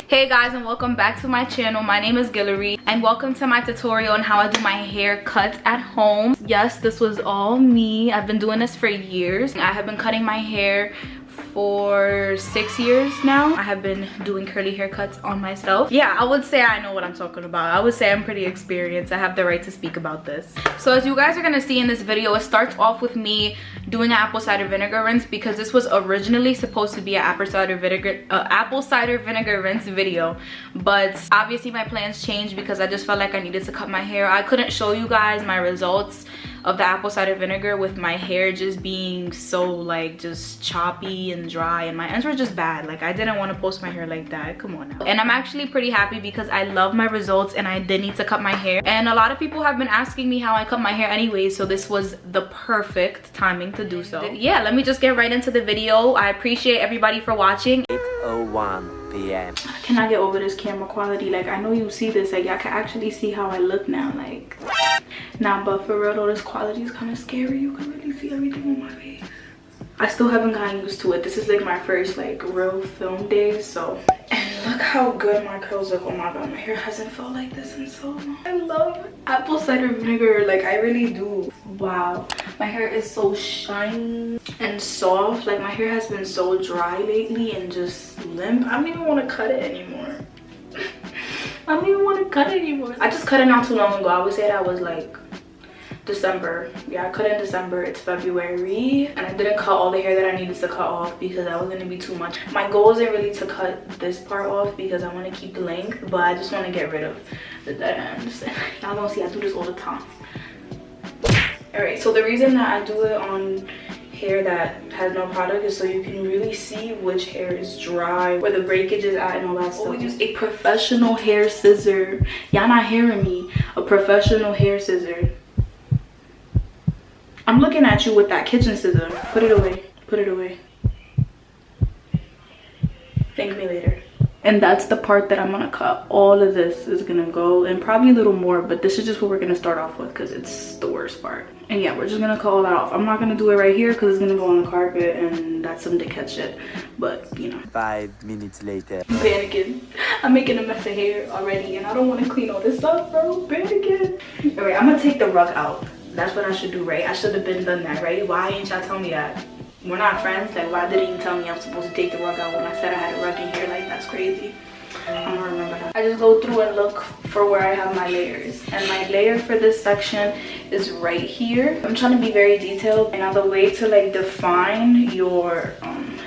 Hey guys, and welcome back to my channel. My name is GILARY and welcome to my tutorial on how I do my hair cuts at home. Yes, this was all me. I've been doing this for years. I have been cutting my hair for 6 years now. I have been doing curly haircuts on myself. Yeah, I would say I know what I'm talking about. I would say I'm pretty experienced. I have the right to speak about this. So as you guys are gonna see in this video, it starts off with me doing an apple cider vinegar rinse because this was originally supposed to be an apple cider vinegar rinse video, but obviously my plans changed because I just felt like I needed to cut my hair. I couldn't show you guys my results of the apple cider vinegar with my hair just being so like just choppy and dry, and my ends were just bad. Like I didn't want to post my hair like that. Come on now. And I'm actually pretty happy because I love my results and I did need to cut my hair, and a lot of people have been asking me how I cut my hair anyway, so this was the perfect timing to do so. Yeah, let me just get right into the video. I appreciate everybody for watching. 8:01 p.m. I cannot get over this camera quality. Like I know you see this, like I can actually see how I look now. Like nah, but for real though, this quality is kind of scary. You can really see everything on my face. I still haven't gotten used to it. This is like my first like real film day, so. And look how good my curls look. Oh my god, my hair hasn't felt like this in so long. I love apple cider vinegar, like I really do. Wow, my hair is so shiny and soft. Like my hair has been so dry lately and just limp. I don't even want to cut it anymore. I don't even want to cut it anymore. I just cut it not too long ago. I would say that was like December. Yeah, I cut it in December. It's February and I didn't cut all the hair that I needed to cut off because that was going to be too much. My goal isn't really to cut this part off because I want to keep the length, but I just want to get rid of the dead ends. Y'all gonna see I do this all the time. All right, so the reason that I do it on hair that has no product is so you can really see which hair is dry, where the breakage is at and all that stuff. We use a professional hair scissor. Y'all not hearing me. A professional hair scissor. I'm looking at you with that kitchen scissor. Put it away. Put it away. Thank me later. And that's the part that I'm gonna cut. All of this is gonna go, and probably a little more, but this is just what we're gonna start off with because it's the worst part. And yeah, we're just gonna cut all that off. I'm not gonna do it right here because it's gonna go on the carpet and that's some dickhead shit, but you know. 5 minutes later. Panicking. I'm making a mess of hair already and I don't want to clean all this up, bro. Panicking. All right, I'm gonna take the rug out. That's what I should do, right? I should have been done that, right? Why ain't y'all tell me that? We're not friends. Like, why didn't you tell me I'm supposed to take the rug out when I said I had a rug in here? Like, that's crazy. I don't remember that. I just go through and look for where I have my layers, and my layer for this section is right here. I'm trying to be very detailed, and now the way to like define your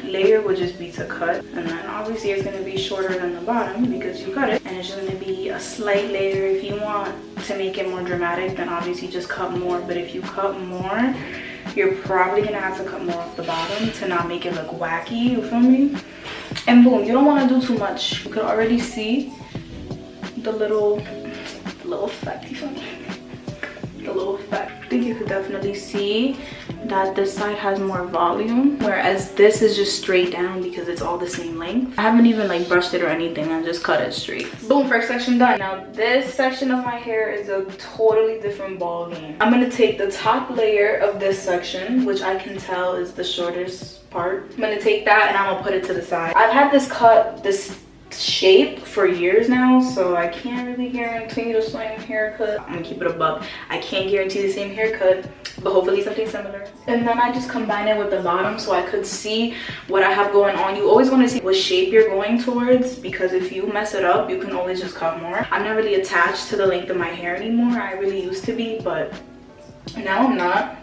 layer would just be to cut, and then obviously it's going to be shorter than the bottom because you cut it, and it's just going to be a slight layer. If you want to make it more dramatic, then obviously just cut more, but if you cut more, you're probably gonna have to cut more off the bottom to not make it look wacky, you feel me? And boom, you don't want to do too much. You could already see the little effect, you feel me? The little effect. I think you could definitely see that this side has more volume, whereas this is just straight down because it's all the same length. I haven't even like brushed it or anything. I just cut it straight. Boom, first section done. Now this section of my hair is a totally different ball game. I'm gonna take the top layer of this section, which I can tell is the shortest part. I'm gonna take that and I'm gonna put it to the side. I've had this cut this shape for years now, so I can't really guarantee the same haircut. I'm gonna keep it above. I can't guarantee the same haircut, but hopefully something similar. And then I just combine it with the bottom so I could see what I have going on. You always want to see what shape you're going towards, because if you mess it up, you can always just cut more. I'm not really attached to the length of my hair anymore. I really used to be, but now I'm not.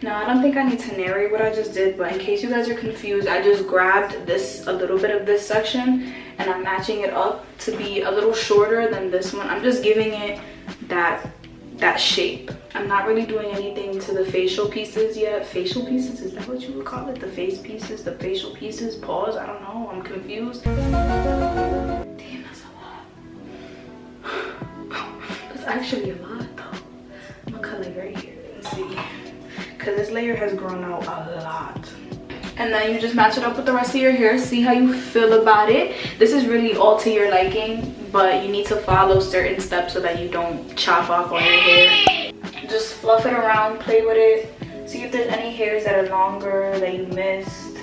Now, I don't think I need to narrate what I just did, but in case you guys are confused, I just grabbed this, a little bit of this section, and I'm matching it up to be a little shorter than this one. I'm just giving it that shape. I'm not really doing anything to the facial pieces yet. Facial pieces, is that what you would call it? The face pieces, the facial pieces, pause, I don't know, I'm confused. Damn, that's a lot. That's actually a lot though. I'm gonna cut like right here and see, because this layer has grown out a lot. And then you just match it up with the rest of your hair. See how you feel about it. This is really all to your liking, but you need to follow certain steps so that you don't chop off all your hair. Just fluff it around, play with it, see if there's any hairs that are longer that you missed.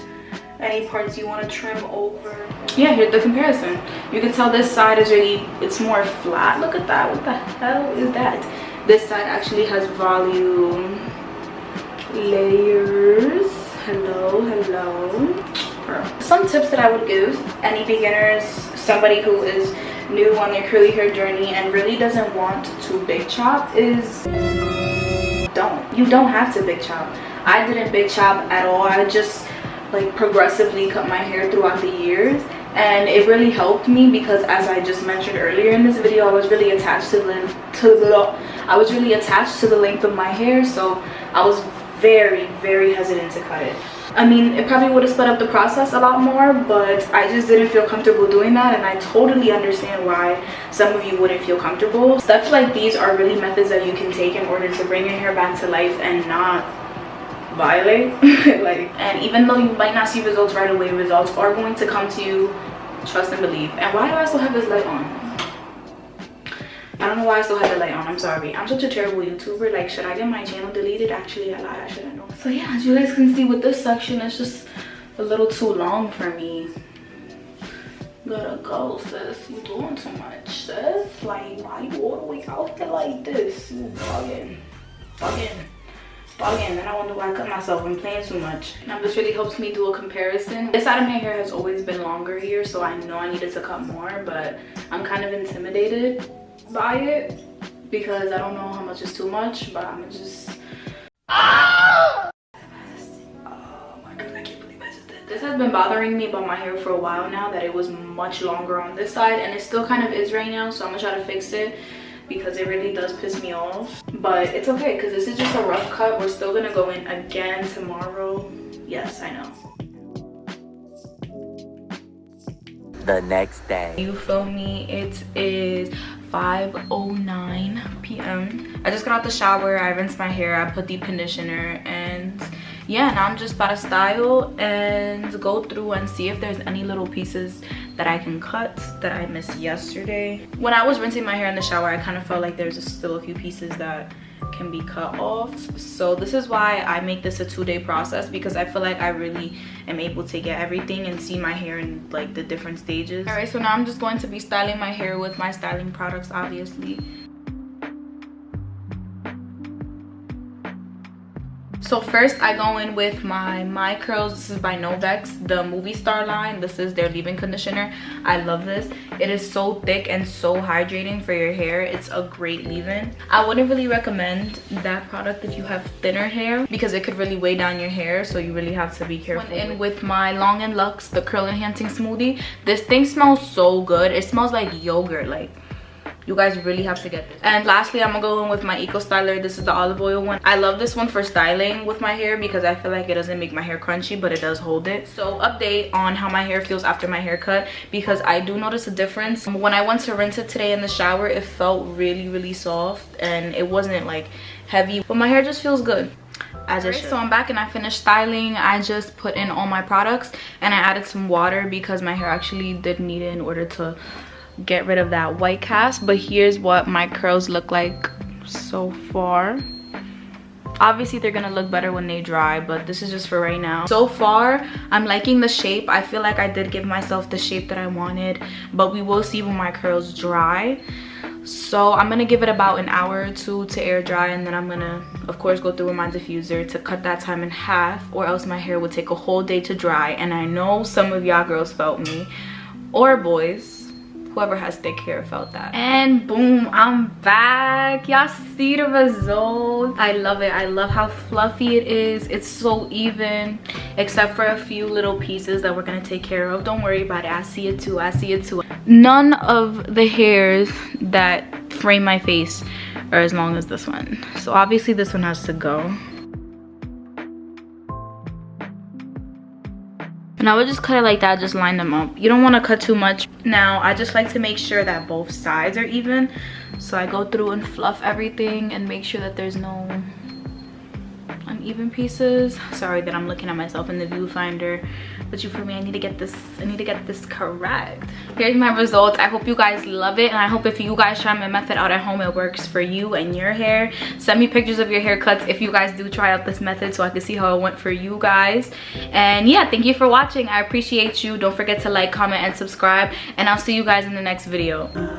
any parts you want to trim over. Yeah, here's the comparison. You can tell this side is really, it's more flat. Look at that. What the hell is that? This side actually has volume, layers. Hello, hello. Some tips that I would give any beginners, somebody who is new on their curly hair journey and really doesn't want to big chop, is you don't have to big chop. I didn't big chop at all. I just like progressively cut my hair throughout the years, and it really helped me because, as I just mentioned earlier in this video, I was really attached to the length of my hair, so I was very hesitant to cut it. I mean, it probably would have sped up the process a lot more, but I just didn't feel comfortable doing that, and I totally understand why some of you wouldn't feel comfortable. Stuff like these are really methods that you can take in order to bring your hair back to life and not violate. And even though you might not see results right away, results are going to come to you, trust and believe. And why do I still have this light on? I don't know why I still have the light on. I'm sorry. I'm such a terrible YouTuber. Like, should I get my channel deleted? Actually, I lied. I shouldn't know. So yeah, as you guys can see with this section, it's just a little too long for me. Gotta go, sis. You doing too much, sis. Like, why you all the way out there like this? You bugging. And I wonder why I cut myself. I'm playing too much. Now this really helps me do a comparison. This side of my hair has always been longer here, so I know I needed to cut more, but I'm kind of intimidated by it because I don't know how much is too much, but I'm just oh my god, I can't believe I just did this. Has been bothering me about my hair for a while now, that it was much longer on this side, and it still kind of is right now, so I'm gonna try to fix it because it really does piss me off. But it's okay because this is just a rough cut. We're still gonna go in again tomorrow. Yes, I know. The next day. You feel me? It is 5:09 p.m. I just got out the shower, I rinsed my hair, I put deep conditioner, and yeah, now I'm just about to style and go through and see if there's any little pieces that I can cut that I missed yesterday. When I was rinsing my hair in the shower, I kind of felt like there's still a few pieces that can be cut off. So this is why I make this a 2-day process, because I feel like I really am able to get everything and see my hair in like the different stages. All right, so now I'm just going to be styling my hair with my styling products, obviously. So first I go in with my curls. This is by Novex, the movie star line. This is their leave-in conditioner. I love this. It is so thick and so hydrating for your hair. It's a great leave-in. I wouldn't really recommend that product if you have thinner hair because it could really weigh down your hair, so you really have to be careful. Went in with my Long and Luxe, the curl enhancing smoothie. This thing smells so good. It smells like yogurt. Like, you guys really have to get this. And lastly, I'm gonna go in with my Eco Styler. This is the olive oil one. I love this one for styling with my hair because I feel like it doesn't make my hair crunchy, but it does hold it. So update on how my hair feels after my haircut, because I do notice a difference. When I went to rinse it today in the shower, it felt really soft and it wasn't like heavy, but my hair just feels good. So I'm back and I finished styling. I just put in all my products and I added some water because my hair actually did need it in order to get rid of that white cast. But here's what my curls look like so far. Obviously they're gonna look better when they dry, but this is just for right now. So far I'm liking the shape. I feel like I did give myself the shape that I wanted, but we will see when my curls dry. So I'm gonna give it about an hour or two to air dry, and then I'm gonna of course go through with my diffuser to cut that time in half, or else my hair would take a whole day to dry. And I know some of y'all girls felt me, or boys, whoever has thick hair felt that. And boom, I'm back. Y'all see the result. I love it. I love how fluffy it is. It's so even, except for a few little pieces that we're gonna take care of. Don't worry about it. I see it too. I see it too. None of the hairs that frame my face are as long as this one, so obviously this one has to go. And I would just cut it like that, just line them up. You don't want to cut too much. Now, I just like to make sure that both sides are even. So I go through and fluff everything and make sure that there's no uneven pieces. Sorry that I'm looking at myself in the viewfinder, but you feel me, I need to get this correct. Here's my results. I hope you guys love it, and I hope if you guys try my method out at home, it works for you and your hair. Send me pictures of your haircuts if you guys do try out this method so I can see how it went for you guys. And yeah, thank you for watching. I appreciate you. Don't forget to like, comment, and subscribe, and I'll see you guys in the next video.